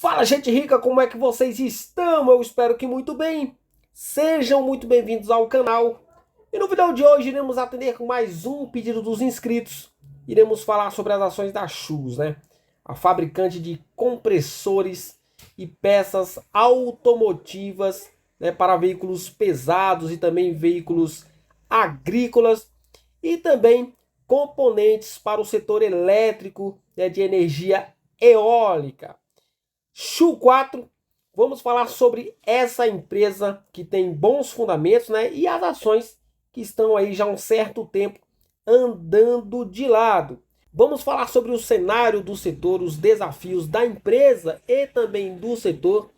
Fala, gente rica, como é que vocês estão? Eu espero que muito bem. Sejam muito bem-vindos ao canal. E no vídeo de hoje iremos atender mais um pedido dos inscritos. Iremos falar sobre as ações da Shoes, né? A fabricante de compressores e peças automotivas, né, para veículos pesados e também veículos agrícolas e também componentes para o setor elétrico, né, de energia eólica. Shu 4, vamos falar sobre essa empresa que tem bons fundamentos, né? E as ações que estão aí já há um certo tempo andando de lado. Vamos falar sobre o cenário do setor, os desafios da empresa e também do setor,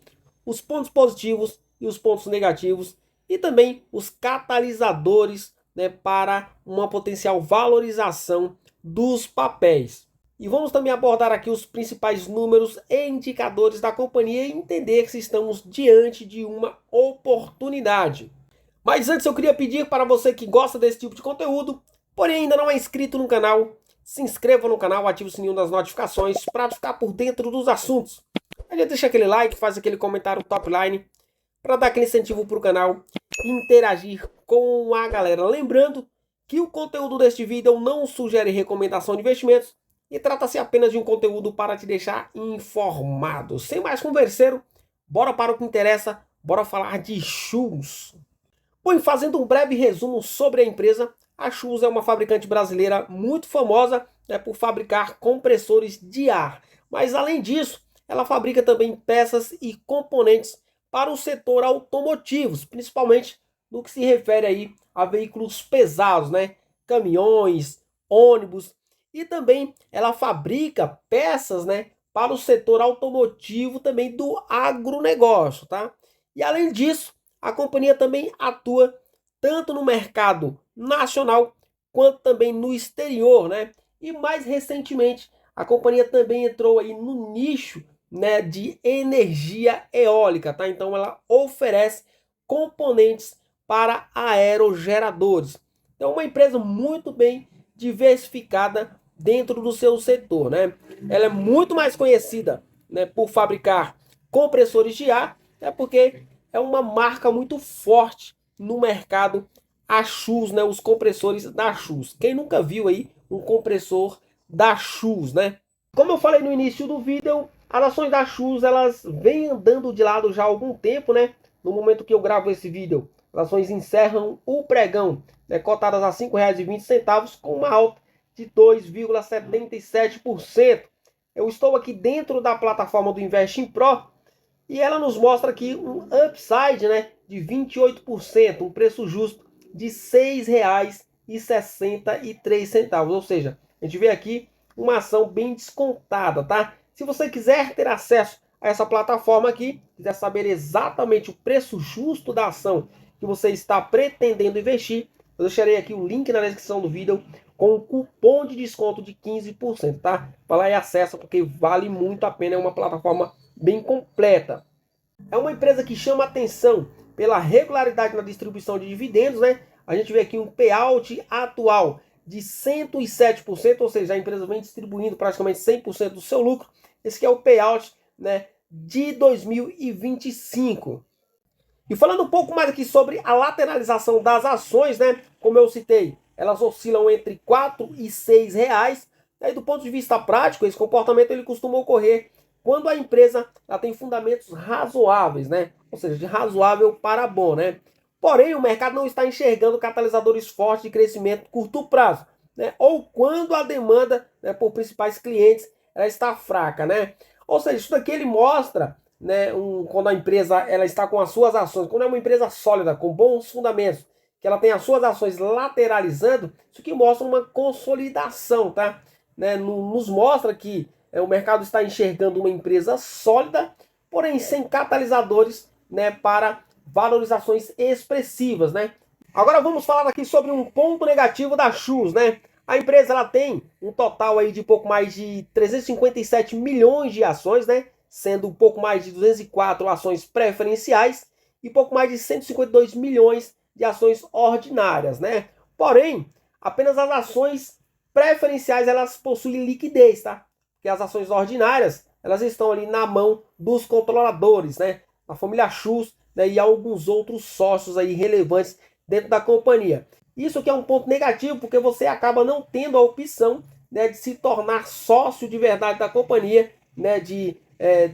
os pontos positivos e os pontos negativos e também os catalisadores, né, para uma potencial valorização dos papéis. E vamos também abordar aqui os principais números e indicadores da companhia e entender se estamos diante de uma oportunidade. Mas antes eu queria pedir para você que gosta desse tipo de conteúdo, porém ainda não é inscrito no canal, se inscreva no canal, ative o sininho das notificações para ficar por dentro dos assuntos. A gente deixa aquele like, faz aquele comentário top line para dar aquele incentivo para o canal interagir com a galera. Lembrando que o conteúdo deste vídeo não sugere recomendação de investimentos e trata-se apenas de um conteúdo para te deixar informado. Sem mais converseiro, bora para o que interessa, bora falar de Shoes. Bom, fazendo um breve resumo sobre a empresa, a Shoes é uma fabricante brasileira muito famosa, né, por fabricar compressores de ar. Mas além disso, ela fabrica também peças e componentes para o setor automotivos, principalmente no que se refere aí a veículos pesados, né? Caminhões, ônibus, e também ela fabrica peças, né, para o setor automotivo também do agronegócio, tá? E além disso, a companhia também atua tanto no mercado nacional quanto também no exterior, né? E mais recentemente, a companhia também entrou aí no nicho, né, de energia eólica, tá? Então ela oferece componentes para aerogeradores. Então uma empresa muito bem diversificada dentro do seu setor, né? Ela é muito mais conhecida, né, por fabricar compressores de ar, é porque é uma marca muito forte no mercado a Shoes, né? Os compressores da Shoes. Quem nunca viu aí um compressor da Shoes, né? Como eu falei no início do vídeo, as ações da Shoes elas vêm andando de lado já há algum tempo, né? No momento que eu gravo esse vídeo, as ações encerram o pregão, né, cotadas a R$ 5,20 com uma alta de 2,77%. Eu estou aqui dentro da plataforma do Investing Pro e ela nos mostra aqui um upside, né, de 28%, um preço justo de R$ 6,63. Ou seja, a gente vê aqui uma ação bem descontada, tá? Se você quiser ter acesso a essa plataforma aqui, quiser saber exatamente o preço justo da ação que você está pretendendo investir, eu deixarei aqui o link na descrição do vídeo com o cupom de desconto de 15%, tá? Vai lá e acessa porque vale muito a pena, é uma plataforma bem completa. É uma empresa que chama atenção pela regularidade na distribuição de dividendos, né? A gente vê aqui um payout atual de 107%, ou seja, a empresa vem distribuindo praticamente 100% do seu lucro. Esse que é o payout, né, de 2025. E falando um pouco mais aqui sobre a lateralização das ações, né? Como eu citei, elas oscilam entre 4 e 6 reais. Aí, do ponto de vista prático, esse comportamento ele costuma ocorrer quando a empresa ela tem fundamentos razoáveis, né? Ou seja, de razoável para bom, né? Porém, o mercado não está enxergando catalisadores fortes de crescimento curto prazo, né? Ou quando a demanda, né, por principais clientes ela está fraca, né? Ou seja, isso daqui ele mostra, né, quando a empresa ela está com as suas ações, quando é uma empresa sólida, com bons fundamentos, que ela tem as suas ações lateralizando, isso que mostra uma consolidação, tá? Né, nos mostra que o mercado está enxergando uma empresa sólida, porém sem catalisadores, né, para valorizações expressivas, né? Agora vamos falar aqui sobre um ponto negativo da Shoes, né? A empresa ela tem um total aí de pouco mais de 357 milhões de ações, né? Sendo um pouco mais de 204 ações preferenciais e pouco mais de 152 milhões de ações ordinárias, né? Porém, apenas as ações preferenciais elas possuem liquidez, tá? Porque as ações ordinárias elas estão ali na mão dos controladores, né? A família Schultz, né? E alguns outros sócios aí relevantes dentro da companhia. Isso aqui é um ponto negativo, porque você acaba não tendo a opção, né, de se tornar sócio de verdade da companhia, né, de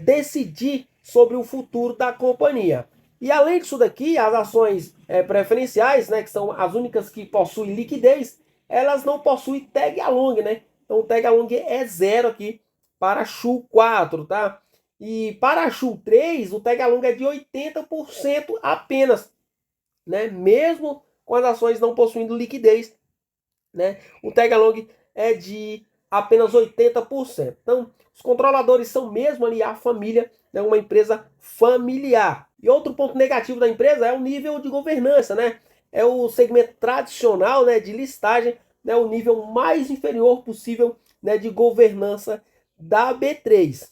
decidir sobre o futuro da companhia. E além disso daqui, as ações preferenciais, né, que são as únicas que possuem liquidez, elas não possuem tag along, né? Então o tag along é zero aqui para a SHU 4, tá? E para a SHU 3, o tag along é de 80% apenas, né? Mesmo com as ações não possuindo liquidez, né? O tag along é de apenas 80%. Então, os controladores são mesmo ali a família, né? Uma empresa familiar. E outro ponto negativo da empresa é o nível de governança, né? É o segmento tradicional, né, de listagem, né, o nível mais inferior possível, né, de governança da B3.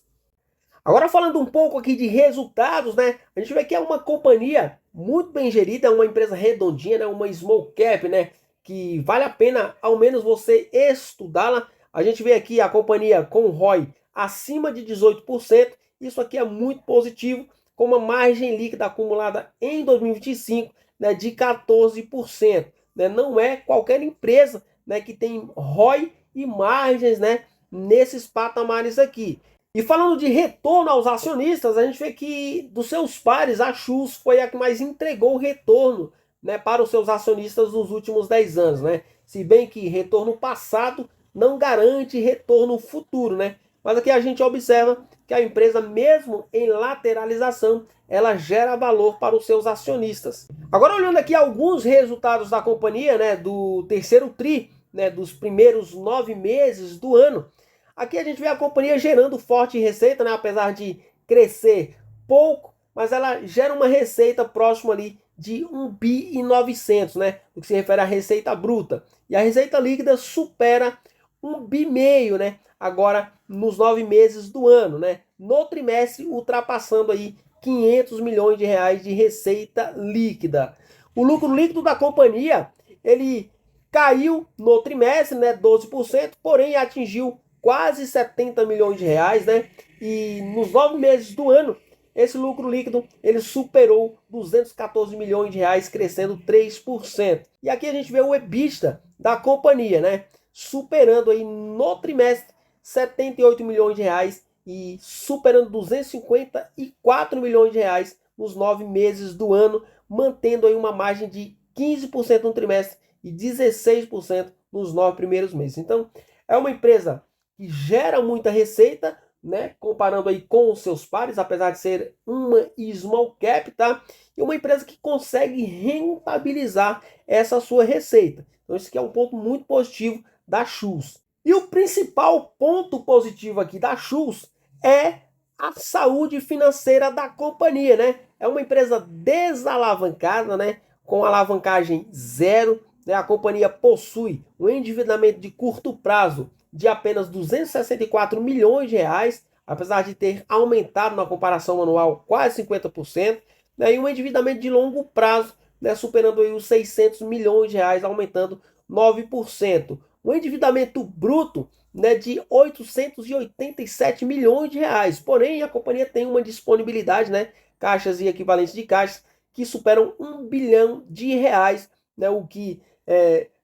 Agora falando um pouco aqui de resultados, né? A gente vê que é uma companhia muito bem gerida, uma empresa redondinha, né? Uma small cap, né? Que vale a pena ao menos você estudá-la. A gente vê aqui a companhia com ROI acima de 18%. Isso aqui é muito positivo, com uma margem líquida acumulada em 2025, né, de 14%. Né? Não é qualquer empresa, né, que tem ROI e margens, né, nesses patamares aqui. E falando de retorno aos acionistas, a gente vê que dos seus pares, a Schultz foi a que mais entregou o retorno, né, para os seus acionistas nos últimos 10 anos. Né? Se bem que retorno passado não garante retorno futuro. Né? Mas aqui a gente observa que a empresa, mesmo em lateralização, ela gera valor para os seus acionistas. Agora olhando aqui alguns resultados da companhia, né, do terceiro tri, né, dos primeiros 9 meses do ano. Aqui a gente vê a companhia gerando forte receita, né? Apesar de crescer pouco, mas ela gera uma receita próxima ali de 1 bi e 900, né? No que se refere à receita bruta. E a receita líquida supera 1 bi meio, né? Agora nos 9 meses do ano, né? No trimestre ultrapassando aí 500 milhões de reais de receita líquida. O lucro líquido da companhia, ele caiu no trimestre, né, 12%, porém atingiu quase 70 milhões de reais, né? E nos 9 meses do ano, esse lucro líquido ele superou 214 milhões de reais, crescendo 3%. E aqui a gente vê o EBITDA da companhia, né? Superando aí no trimestre 78 milhões de reais e superando 254 milhões de reais nos 9 meses do ano, mantendo aí uma margem de 15% no trimestre e 16% nos 9 primeiros meses. Então, é uma empresa que gera muita receita, né, comparando aí com os seus pares, apesar de ser uma small cap, tá? E uma empresa que consegue rentabilizar essa sua receita. Então isso aqui é um ponto muito positivo da Schultz. E o principal ponto positivo aqui da Schultz é a saúde financeira da companhia, né? É uma empresa desalavancada, né, com alavancagem zero, né? A companhia possui um endividamento de curto prazo de apenas 264 milhões de reais, apesar de ter aumentado na comparação anual quase 50%, né, e um endividamento de longo prazo, né, superando aí os 600 milhões de reais, aumentando 9%. Um endividamento bruto, né, de 887 milhões de reais. Porém, a companhia tem uma disponibilidade, né, caixas e equivalentes de caixas, que superam 1 bilhão de reais, né, o que,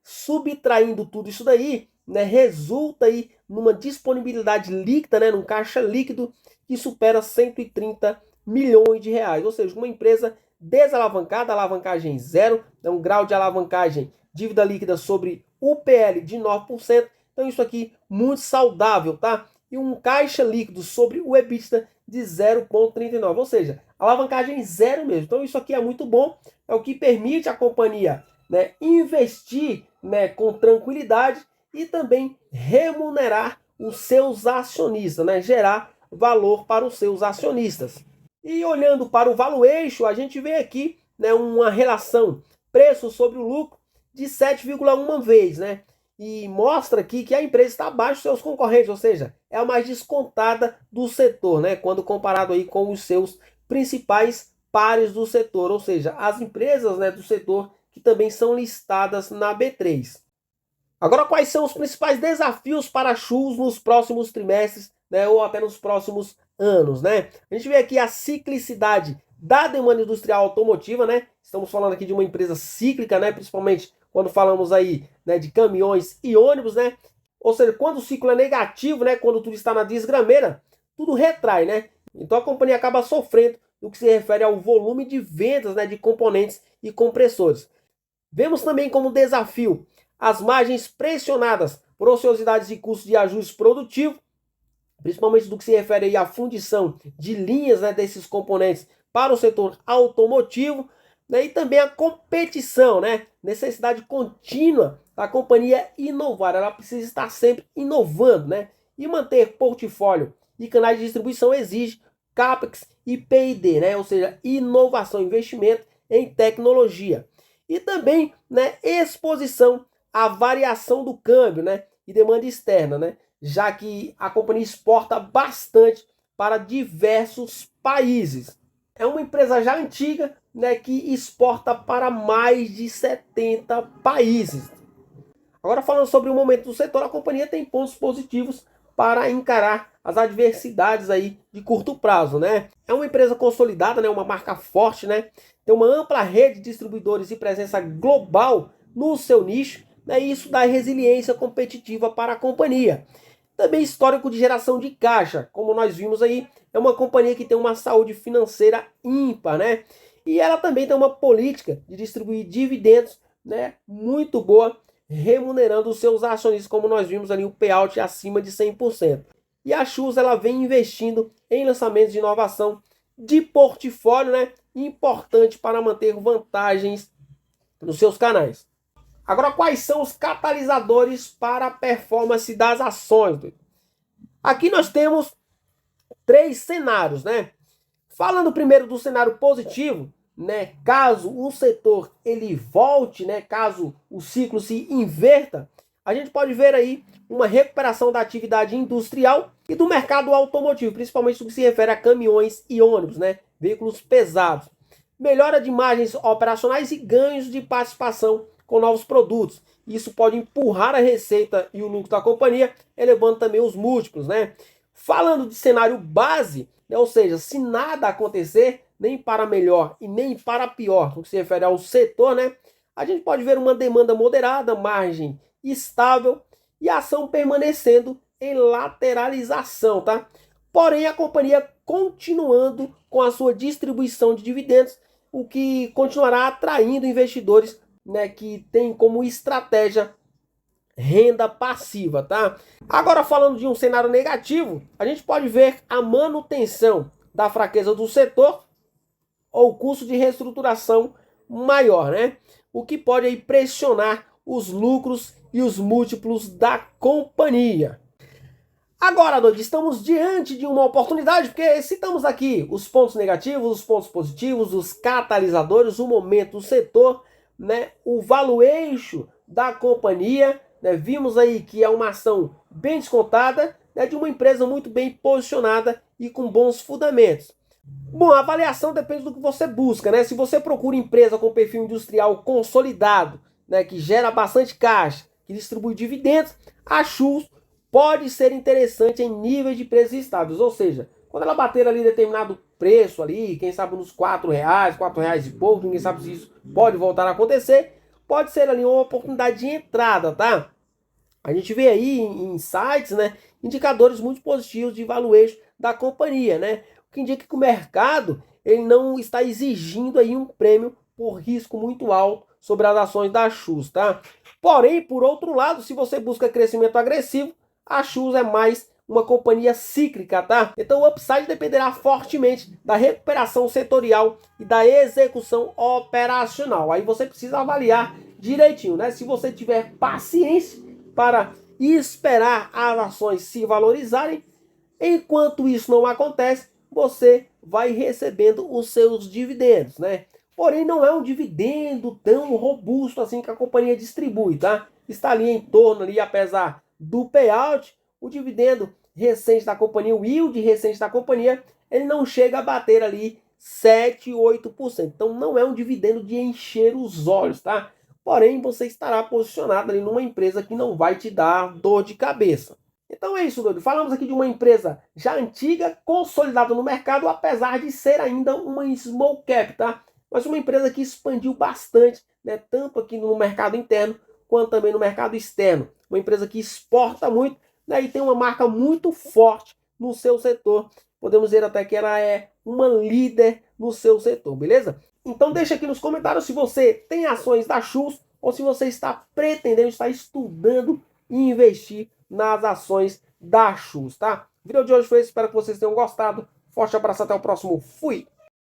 subtraindo tudo isso daí, né, resulta aí numa disponibilidade líquida, né, num caixa líquido que supera 130 milhões de reais. Ou seja, uma empresa desalavancada, alavancagem zero, né, um grau de alavancagem, dívida líquida sobre o PL de 9%. Então isso aqui muito saudável, tá? E um caixa líquido sobre o EBITDA de 0,39, ou seja, alavancagem zero mesmo. Então isso aqui é muito bom, é o que permite a companhia, né, investir, né, com tranquilidade e também remunerar os seus acionistas, né? Gerar valor para os seus acionistas. E olhando para o valuation, a gente vê aqui, né, uma relação preço sobre o lucro de 7,1 vezes, né? E mostra aqui que a empresa está abaixo dos seus concorrentes, ou seja, é a mais descontada do setor, né? Quando comparado aí com os seus principais pares do setor, ou seja, as empresas, né, do setor que também são listadas na B3. Agora, quais são os principais desafios para a Schultz nos próximos trimestres, né, ou até nos próximos anos, né? A gente vê aqui a ciclicidade da demanda industrial automotiva, né? Estamos falando aqui de uma empresa cíclica, né? Principalmente quando falamos aí, né, de caminhões e ônibus, né? Ou seja, quando o ciclo é negativo, né? Quando tudo está na desgrameira, tudo retrai, né? Então a companhia acaba sofrendo no que se refere ao volume de vendas, né, de componentes e compressores. Vemos também como desafio as margens pressionadas por ociosidades e custos de ajuste produtivo, principalmente do que se refere aí à fundição de linhas, né, desses componentes para o setor automotivo, né, e também a competição, né, necessidade contínua da companhia inovar. Ela precisa estar sempre inovando, né, e manter portfólio e canais de distribuição exige CAPEX e P&D, né, ou seja, inovação, investimento em tecnologia. E também, né, exposição à variação do câmbio, né, e demanda externa, né, já que a companhia exporta bastante para diversos países. É uma empresa já antiga, né, que exporta para mais de 70 países. Agora falando sobre o momento do setor, a companhia tem pontos positivos para encarar as adversidades aí de curto prazo, né? É uma empresa consolidada, né, uma marca forte, né? Tem uma ampla rede de distribuidores e presença global no seu nicho, né? E isso dá resiliência competitiva para a companhia. Também histórico de geração de caixa, como nós vimos aí, é uma companhia que tem uma saúde financeira ímpar, né? E ela também tem uma política de distribuir dividendos, né, muito boa, remunerando os seus acionistas, como nós vimos ali o payout acima de 100%. E a Chus, ela vem investindo em lançamentos de inovação de portfólio, né, importante para manter vantagens nos seus canais. Agora, quais são os catalisadores para a performance das ações? Aqui nós temos três cenários, né? Falando primeiro do cenário positivo, né? Caso o setor ele volte, né? Caso o ciclo se inverta, a gente pode ver aí uma recuperação da atividade industrial e do mercado automotivo, principalmente no que se refere a caminhões e ônibus, né? Veículos pesados. Melhora de margens operacionais e ganhos de participação com novos produtos. Isso pode empurrar a receita e o lucro da companhia, elevando também os múltiplos, né? Falando de cenário base, né, ou seja, se nada acontecer, nem para melhor e nem para pior, no que se refere ao setor, né? A gente pode ver uma demanda moderada, margem estável e ação permanecendo em lateralização, tá? Porém, a companhia continuando com a sua distribuição de dividendos, o que continuará atraindo investidores, né, que tem como estratégia renda passiva, tá? Agora falando de um cenário negativo, a gente pode ver a manutenção da fraqueza do setor ou custo de reestruturação maior, né? O que pode aí pressionar os lucros e os múltiplos da companhia. Agora, Doide, estamos diante de uma oportunidade, porque citamos aqui os pontos negativos, os pontos positivos, os catalisadores, o momento do setor, né, o valuation da companhia, né, vimos aí que é uma ação bem descontada, né, de uma empresa muito bem posicionada e com bons fundamentos. Bom, a avaliação depende do que você busca, né? Se você procura empresa com perfil industrial consolidado, né, que gera bastante caixa, que distribui dividendos, a Chus pode ser interessante em níveis de preços estáveis, ou seja, quando ela bater ali determinado preço ali, quem sabe nos R$ 4, R$ 4 e pouco, ninguém sabe se isso pode voltar a acontecer, pode ser ali uma oportunidade de entrada, tá? A gente vê aí em sites, né, indicadores muito positivos de valuation da companhia, né? O que indica que o mercado ele não está exigindo aí um prêmio por risco muito alto sobre as ações da Chus, tá? Porém, por outro lado, se você busca crescimento agressivo, a Chus é mais uma companhia cíclica, tá? Então o upside dependerá fortemente da recuperação setorial e da execução operacional. Aí você precisa avaliar direitinho, né? Se você tiver paciência para esperar as ações se valorizarem, enquanto isso não acontece, você vai recebendo os seus dividendos, né? Porém, não é um dividendo tão robusto assim que a companhia distribui, tá? Está ali em torno, ali, apesar do payout, o dividendo recente da companhia, o yield recente da companhia, ele não chega a bater ali 7, 8%. Então não é um dividendo de encher os olhos, tá? Porém, você estará posicionado ali numa empresa que não vai te dar dor de cabeça. Então é isso, doido. Falamos aqui de uma empresa já antiga, consolidada no mercado, apesar de ser ainda uma small cap, tá? Mas uma empresa que expandiu bastante, né? Tanto aqui no mercado interno, quanto também no mercado externo. Uma empresa que exporta muito, né? E tem uma marca muito forte no seu setor. Podemos dizer até que ela é uma líder no seu setor, beleza? Então deixa aqui nos comentários se você tem ações da Chus ou se você está pretendendo, está estudando e investir nas ações da Chus, tá? O vídeo de hoje foi esse, espero que vocês tenham gostado. Forte abraço, até o próximo. Fui!